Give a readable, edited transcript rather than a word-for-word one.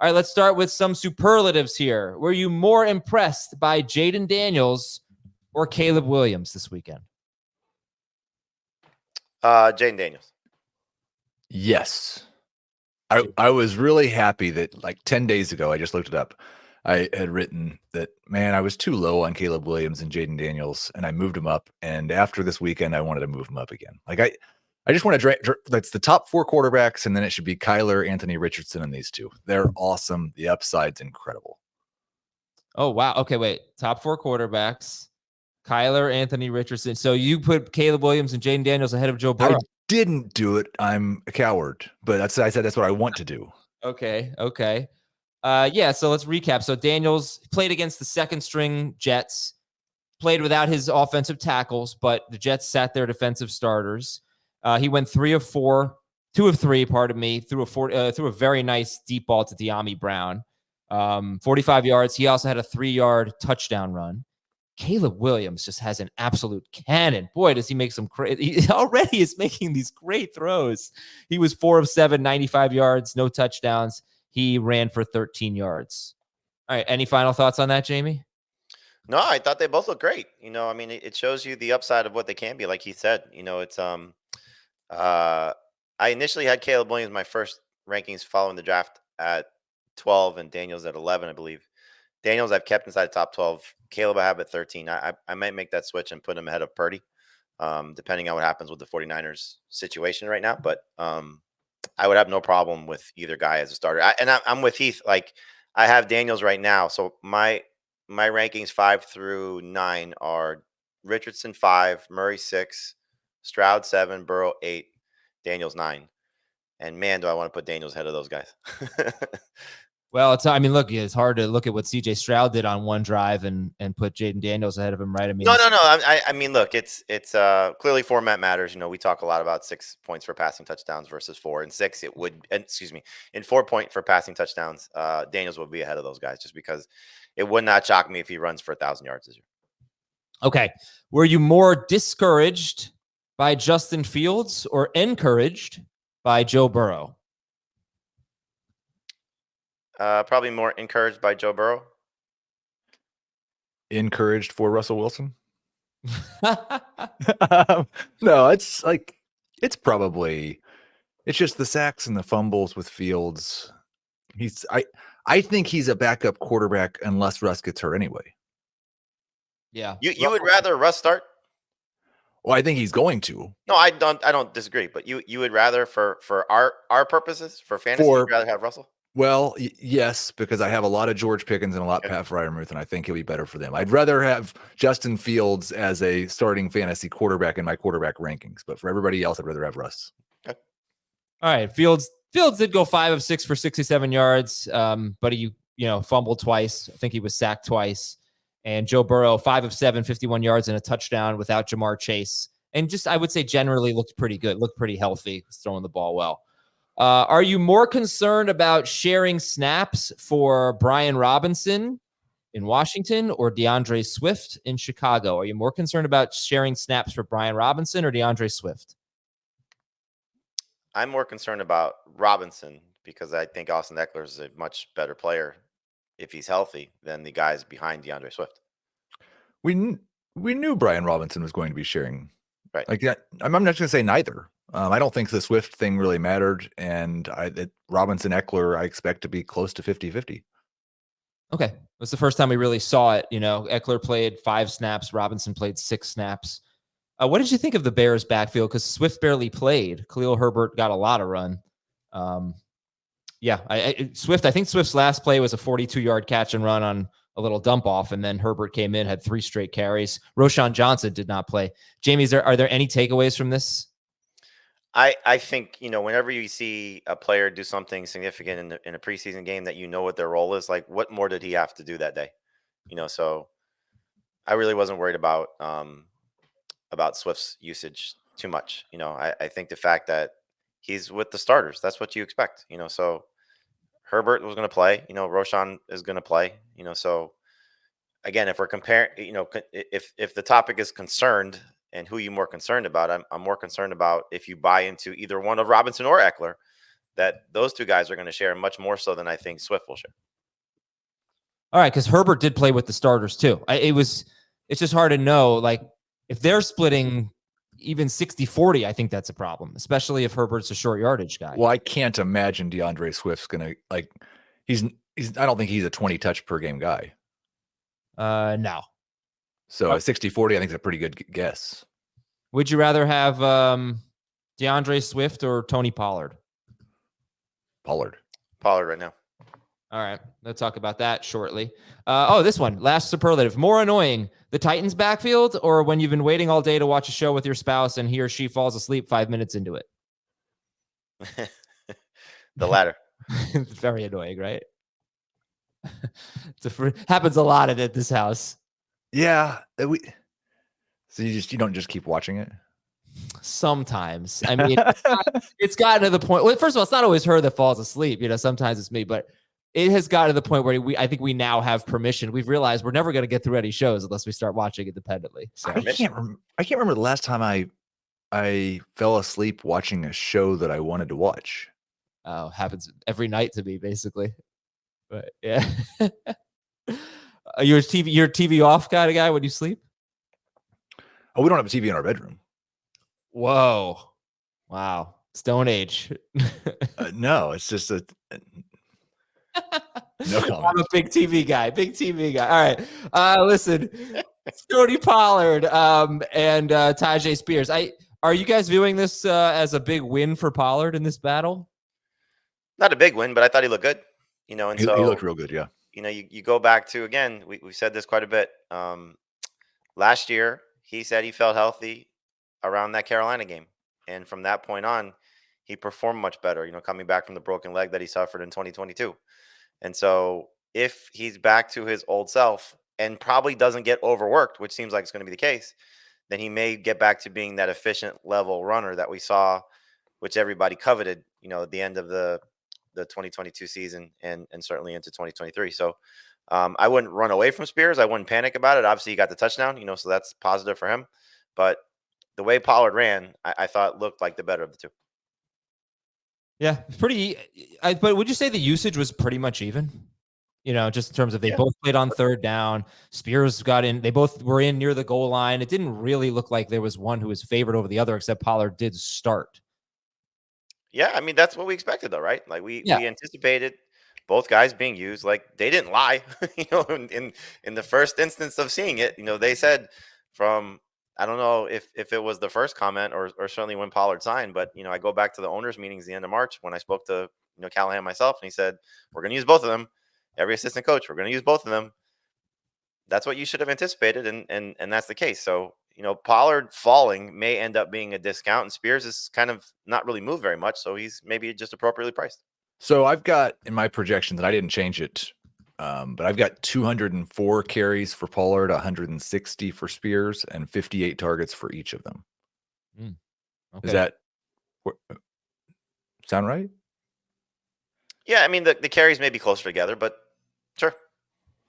All right, let's start with some superlatives here. Were you more impressed by Jayden Daniels or Caleb Williams this weekend? Jayden Daniels. Yes. I was really happy that like 10 days ago, I just looked it up. I had written that, man, I was too low on Caleb Williams and Jayden Daniels, and I moved him up. And after this weekend, I wanted to move him up again. Like I just want to that's the top 4 quarterbacks, and then it should be Kyler, Anthony Richardson, and these two. They're awesome. The upside's incredible. Oh, wow. Okay, wait. Top 4 quarterbacks, Kyler, Anthony Richardson. So you put Caleb Williams and Jayden Daniels ahead of Joe Burrow? I didn't do it. I'm a coward, but I said that's what I want to do. Okay. Yeah, so let's recap. So Daniels played against the second string Jets, played without his offensive tackles, but the Jets sat their defensive starters. He went 2 of 3, threw a very nice deep ball to De'Ami Brown. 45 yards. He also had a 3-yard touchdown run. Caleb Williams just has an absolute cannon. Boy, does he make some he already is making these great throws. He was 4 of 7, 95 yards, no touchdowns. He ran for 13 yards. All right. Any final thoughts on that, Jamie? No, I thought they both look great. I mean, it shows you the upside of what they can be. Like he said, it's I initially had Caleb Williams my first rankings following the draft at 12 and Daniels at 11, I believe. Daniels I've kept inside the top 12. Caleb I have at 13. I might make that switch and put him ahead of Purdy, depending on what happens with the 49ers situation right now. But I would have no problem with either guy as a starter. I'm with Heath. Like I have Daniels right now. So my rankings 5 through 9 are Richardson 5, Murray 6, Stroud 7, Burrow 8, Daniels 9. And man, do I want to put Daniels ahead of those guys. Well, look, it's hard to look at what CJ Stroud did on one drive and put Jayden Daniels ahead of him, right? I mean, no. I mean, look, it's clearly format matters. We talk a lot about 6 points for passing touchdowns versus 4 and 6. In 4 point for passing touchdowns, Daniels would be ahead of those guys just because it would not shock me if he runs for 1,000 yards this year. Okay. Were you more discouraged by Justin Fields or encouraged by Joe Burrow? Probably more encouraged by Joe Burrow. Encouraged for Russell Wilson? No, it's just the sacks and the fumbles with Fields. I think he's a backup quarterback unless Russ gets hurt anyway. Yeah. You would rather Russ start? Well, I think he's going to. No, I don't disagree, but you would rather for our purposes, for fantasy, you'd rather have Russell? Well, yes, because I have a lot of George Pickens and a lot of Pat Freiermuth, and I think he'll be better for them. I'd rather have Justin Fields as a starting fantasy quarterback in my quarterback rankings, but for everybody else, I'd rather have Russ. Okay. All right, Fields did go 5 of 6 for 67 yards, but he fumbled twice. I think he was sacked twice. And Joe Burrow 5 of 7, 51 yards and a touchdown without Jamar Chase, and just I would say generally looked pretty good, looked pretty healthy, throwing the ball well. Are you more concerned about sharing snaps for Brian Robinson in Washington or DeAndre Swift in Chicago? Are you more concerned about sharing snaps for Brian Robinson or DeAndre Swift? I'm more concerned about Robinson because I think Austin Eckler is a much better player if he's healthy than the guys behind DeAndre Swift. We knew Brian Robinson was going to be sharing. Right. Like that. I'm not going to say neither. I don't think the Swift thing really mattered. And Robinson Eckler, I expect to be close to 50-50. Okay. It was the first time we really saw it. Eckler played 5 snaps. Robinson played 6 snaps. What did you think of the Bears backfield? Because Swift barely played. Khalil Herbert got a lot of run. Swift, I think Swift's last play was a 42-yard catch and run on a little dump off, and then Herbert came in, had 3 straight carries. Roshan Johnson did not play. Jamie, are there any takeaways from this? I think, whenever you see a player do something significant in a preseason game that what their role is, like what more did he have to do that day? So I really wasn't worried about Swift's usage too much. I think the fact that he's with the starters, that's what you expect. So Herbert was going to play, Roshan is going to play, so again, if we're comparing, if the topic is concerned and who you more concerned about, I'm more concerned about if you buy into either one of Robinson or Eckler that those two guys are going to share much more so than I think Swift will share. All right, because Herbert did play with the starters too. It's just hard to know. Like, if they're splitting even 60-40, I think that's a problem, especially if Herbert's a short yardage guy. Well, I can't imagine DeAndre Swift's gonna he's I don't think he's a 20 touch per game guy. No. So a 60-40, I think is a pretty good guess. Would you rather have DeAndre Swift or Tony Pollard? Pollard right now. All right, let's talk about that shortly. This one, last superlative. More annoying, the Titans backfield or when you've been waiting all day to watch a show with your spouse and he or she falls asleep 5 minutes into it? The latter. It's very annoying, right? Happens a lot at this house. Yeah. So you don't just keep watching it? Sometimes. I mean, it's gotten to the point. Well, first of all, it's not always her that falls asleep. Sometimes it's me, but it has gotten to the point where I think we now have permission. We've realized we're never going to get through any shows unless we start watching independently. So. I can't remember the last time I fell asleep watching a show that I wanted to watch. Oh, happens every night to me, basically. But yeah. You're TV off kind of guy when you sleep? Oh, we don't have a TV in our bedroom. Whoa. Wow. Stone Age. No, it's just no comment. I'm a big TV guy. All right. Listen, Tony Pollard and Tajay Spears. Are you guys viewing this as a big win for Pollard in this battle? Not a big win, but I thought he looked good. And he looked real good. Yeah. You go back to, again, we've said this quite a bit. Last year, he said he felt healthy around that Carolina game. And from that point on, he performed much better, coming back from the broken leg that he suffered in 2022. And so if he's back to his old self and probably doesn't get overworked, which seems like it's going to be the case, then he may get back to being that efficient level runner that we saw, which everybody coveted, at the end of the 2022 season and certainly into 2023. So I wouldn't run away from Spears. I wouldn't panic about it. Obviously, he got the touchdown, so that's positive for him. But the way Pollard ran, I thought looked like the better of the two. Yeah, pretty. But would you say the usage was pretty much even? Just in terms of they both played on third down. Spears got in. They both were in near the goal line. It didn't really look like there was one who was favored over the other, except Pollard did start. Yeah, I mean, that's what we expected, though, right? Like we anticipated both guys being used. Like, they didn't lie, in the first instance of seeing it. They said from, I don't know if it was the first comment or certainly when Pollard signed, but I go back to the owners' meetings at the end of March when I spoke to Callahan myself, and he said, we're going to use both of them. Every assistant coach, we're going to use both of them. That's what you should have anticipated, and that's the case. So Pollard falling may end up being a discount, and Spears is kind of not really moved very much, so he's maybe just appropriately priced. So I've got in my projections, and I didn't change it, but I've got 204 carries for Pollard, 160 for Spears, and 58 targets for each of them. Okay. Does that sound right? Yeah, I mean, the carries may be closer together, but sure.